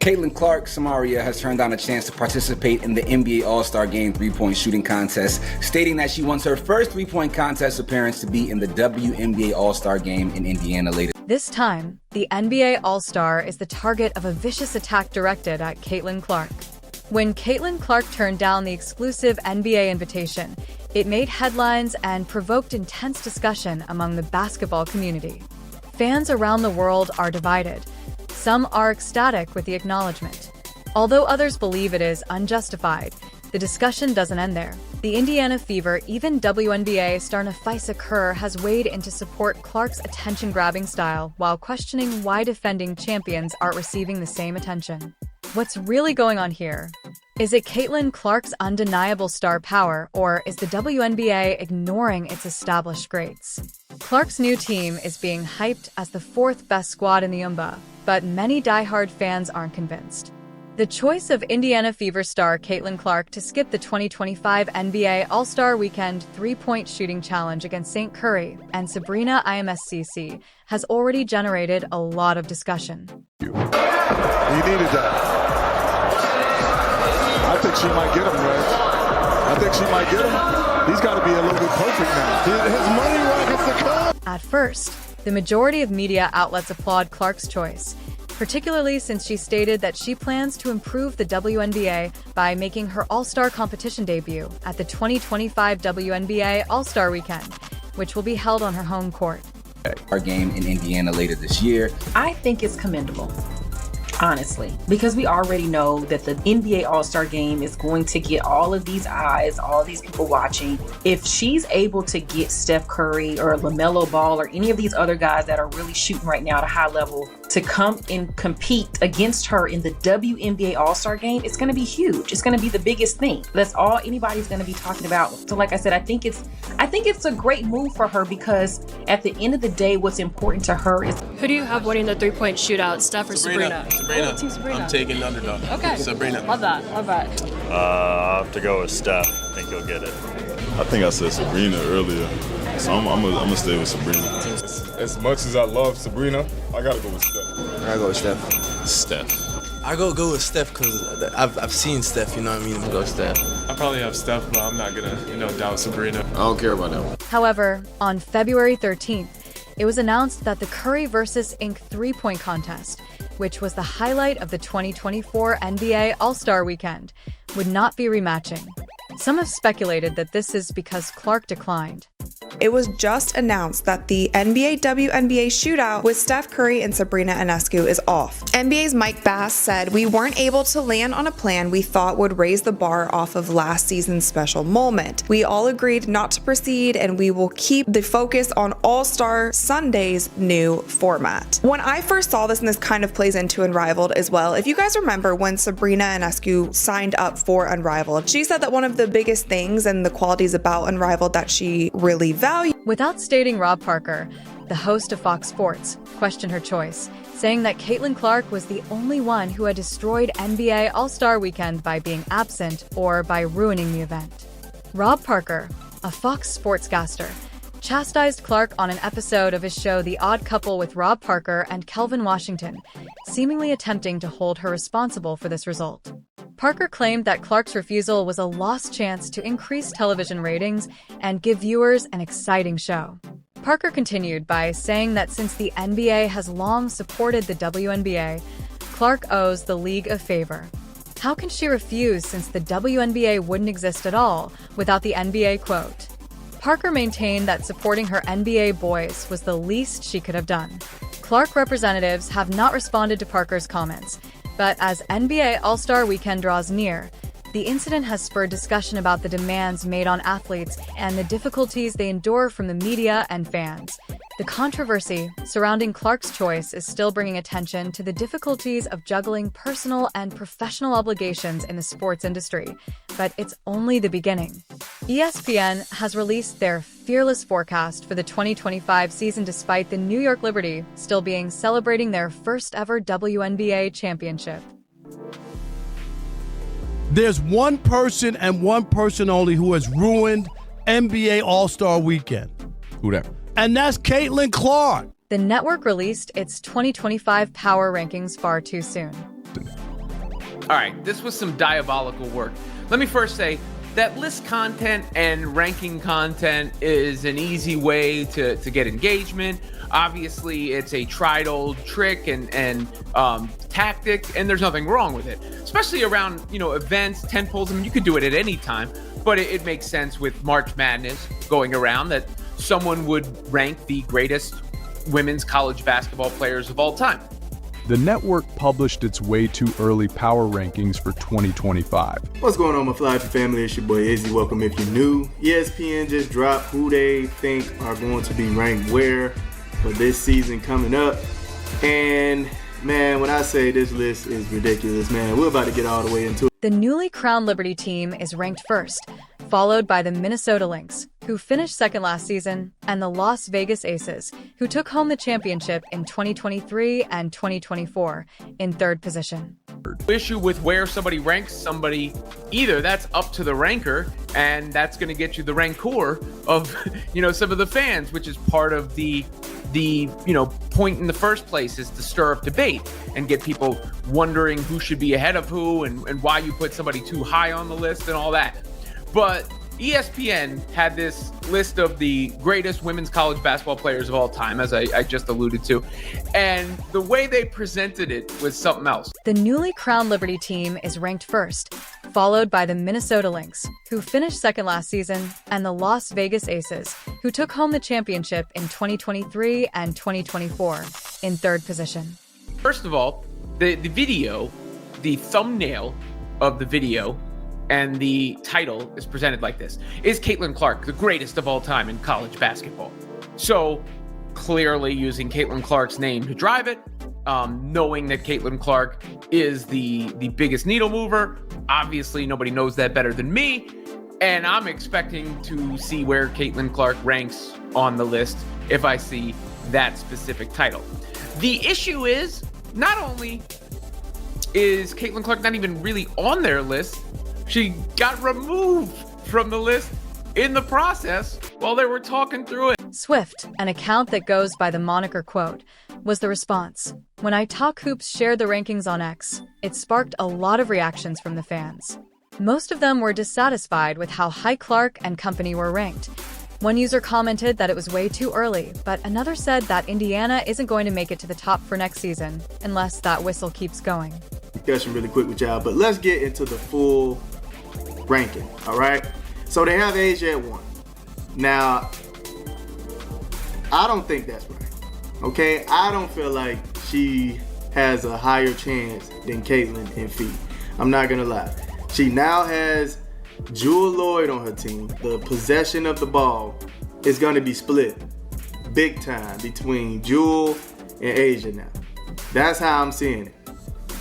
Caitlin Clark Samaria has turned down a chance to participate in the NBA All-Star Game three-point shooting contest, stating that she wants her first three-point contest appearance to be in the WNBA All-Star Game in Indiana later. This time, the NBA All-Star is the target of a vicious attack directed at Caitlin Clark. When Caitlin Clark turned down the exclusive NBA invitation, it made headlines and provoked intense discussion among the basketball community. Fans around the world are divided. Some are ecstatic with the acknowledgement. Although others believe it is unjustified, the discussion doesn't end there. The Indiana Fever, even WNBA star Nafisa Kerr, has weighed in to support Clark's attention-grabbing style while questioning why defending champions aren't receiving the same attention. What's really going on here? Is it Caitlin Clark's undeniable star power, or is the WNBA ignoring its established greats? Clark's new team is being hyped as the fourth best squad in the UNBA, but many diehard fans aren't convinced. The choice of Indiana Fever star Caitlin Clark to skip the 2025 NBA All-Star Weekend three-point shooting challenge against St. Curry and Sabrina IMSCC has already generated a lot of discussion. He needed that. I think she might get him, Reg. I think she might get him. He's got to be a little bit perfect now. His money rockets to come. At first, the majority of media outlets applaud Clark's choice, particularly since she stated that she plans to improve the WNBA by making her All-Star competition debut at the 2025 WNBA All-Star Weekend, which will be held on her home court. Our game in Indiana later this year. I think it's commendable, honestly, because we already know that the NBA All-Star Game is going to get all of these eyes, all of these people watching. If she's able to get Steph Curry or LaMelo Ball or any of these other guys that are really shooting right now at a high level to come and compete against her in the WNBA All-Star Game, it's going to be huge. It's going to be the biggest thing. That's all anybody's going to be talking about. So like I said, I think it's a great move for her, because at the end of the day, what's important to her is... Who do you have winning the three-point shootout, Steph or Sabrina? Sabrina. Oh, Team Sabrina. I'm taking the underdog. Okay. Sabrina. Love that. Love that. I'll have to go with Steph. I think he'll get it. I think I said Sabrina earlier, so I'm gonna stay with Sabrina. As much as I love Sabrina, I gotta go with Steph. I go with Steph. Steph. I go with Steph because I've seen Steph, you know what I mean? Go with Steph. I probably have Steph, but I'm not gonna, doubt Sabrina. I don't care about that. However, on February 13th, it was announced that the Curry vs. Inc. three-point contest, which was the highlight of the 2024 NBA All-Star Weekend, would not be rematching. Some have speculated that this is because Clark declined. It was just announced that the NBA WNBA shootout with Steph Curry and Sabrina Ionescu is off. NBA's Mike Bass said, "We weren't able to land on a plan we thought would raise the bar off of last season's special moment. We all agreed not to proceed, and we will keep the focus on All-Star Sunday's new format." When I first saw this, and this kind of plays into Unrivaled as well, if you guys remember when Sabrina Ionescu signed up for Unrivaled, she said that one of the biggest things and the qualities about Unrivaled that she really valued. Without stating Rob Parker, the host of Fox Sports, questioned her choice, saying that Caitlin Clark was the only one who had destroyed NBA All-Star Weekend by being absent or by ruining the event. Rob Parker, a Fox sportscaster, chastised Clark on an episode of his show The Odd Couple with Rob Parker and Kelvin Washington, seemingly attempting to hold her responsible for this result. Parker claimed that Clark's refusal was a lost chance to increase television ratings and give viewers an exciting show. Parker continued by saying that since the NBA has long supported the WNBA, Clark owes the league a favor. How can she refuse since the WNBA wouldn't exist at all without the NBA quote? Parker maintained that supporting her NBA boys was the least she could have done. Clark representatives have not responded to Parker's comments, but as NBA All-Star Weekend draws near, the incident has spurred discussion about the demands made on athletes and the difficulties they endure from the media and fans. The controversy surrounding Clark's choice is still bringing attention to the difficulties of juggling personal and professional obligations in the sports industry, but it's only the beginning. ESPN has released their fearless forecast for the 2025 season despite the New York Liberty still being celebrating their first ever WNBA championship. There's one person and one person only who has ruined NBA All-Star Weekend. Who that? And that's Caitlin Clark. The network released its 2025 power rankings far too soon. All right, this was some diabolical work. Let me first say that list content and ranking content is an easy way to get engagement. Obviously, it's a tried old trick and tactic, and there's nothing wrong with it, especially around, events, tentpoles. I mean, you could do it at any time, but it makes sense with March Madness going around that someone would rank the greatest women's college basketball players of all time. The network published its way too early power rankings for 2025. What's going on, my Flyfy family? It's your boy Izzy. Welcome if you're new. ESPN just dropped who they think are going to be ranked where for this season coming up. And man, when I say this list is ridiculous, man, we're about to get all the way into it. The newly crowned Liberty team is ranked first, followed by the Minnesota Lynx, who finished second last season, and the Las Vegas Aces, who took home the championship in 2023 and 2024, in third position. Issue with where somebody ranks somebody, either that's up to the ranker, and that's going to get you the rancor of, some of the fans, which is part of the point in the first place, is to stir up debate and get people wondering who should be ahead of who and why you put somebody too high on the list and all that. But ESPN had this list of the greatest women's college basketball players of all time, as I just alluded to, and the way they presented it was something else. The newly crowned Liberty team is ranked first, followed by the Minnesota Lynx, who finished second last season, and the Las Vegas Aces, who took home the championship in 2023 and 2024, in third position. First of all, the video, the thumbnail of the video, and the title is presented like this: Is Caitlin Clark the greatest of all time in college basketball? So clearly using Caitlin Clark's name to drive it, knowing that Caitlin Clark is the biggest needle mover. Obviously, nobody knows that better than me. And I'm expecting to see where Caitlin Clark ranks on the list if I see that specific title. The issue is, not only is Caitlin Clark not even really on their list, she got removed from the list in the process while they were talking through it. Swift, an account that goes by the moniker Quote, was the response. When I Talk Hoops shared the rankings on X, it sparked a lot of reactions from the fans. Most of them were dissatisfied with how high Clark and company were ranked. One user commented that it was way too early, but another said that Indiana isn't going to make it to the top for next season unless that whistle keeps going. Discussion really quick with y'all, but let's get into the full ranking. All right, so they have Asia at 1. Now, I don't think that's right. Okay, I don't feel like she has a higher chance than Caitlin in feet. I'm not gonna lie. She now has Jewel Lloyd on her team. The possession of the ball is gonna be split big time between Jewel and Asia now. That's how I'm seeing it.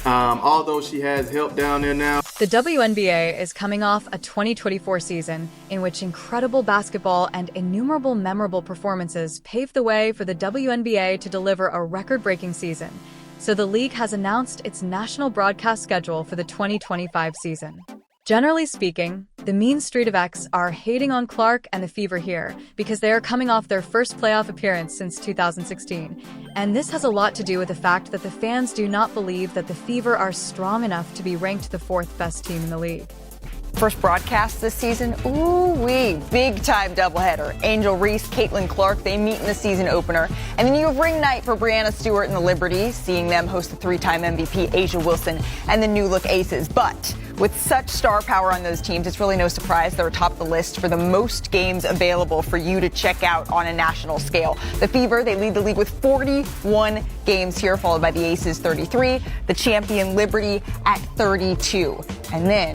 Although she has help down there now. The WNBA is coming off a 2024 season in which incredible basketball and innumerable memorable performances paved the way for the WNBA to deliver a record-breaking season. So the league has announced its national broadcast schedule for the 2025 season. Generally speaking, the Mean Street of X are hating on Clark and the Fever here because they are coming off their first playoff appearance since 2016. And this has a lot to do with the fact that the fans do not believe that the Fever are strong enough to be ranked the 4th best team in the league. First broadcast this season, ooh-wee, big-time doubleheader. Angel Reese, Caitlin Clark, they meet in the season opener. And then you have ring night for Breanna Stewart and the Liberty, seeing them host the 3-time MVP A'ja Wilson and the new-look Aces. But with such star power on those teams, it's really no surprise they're atop the list for the most games available for you to check out on a national scale. The Fever, they lead the league with 41 games here, followed by the Aces 33, the champion Liberty at 32. And then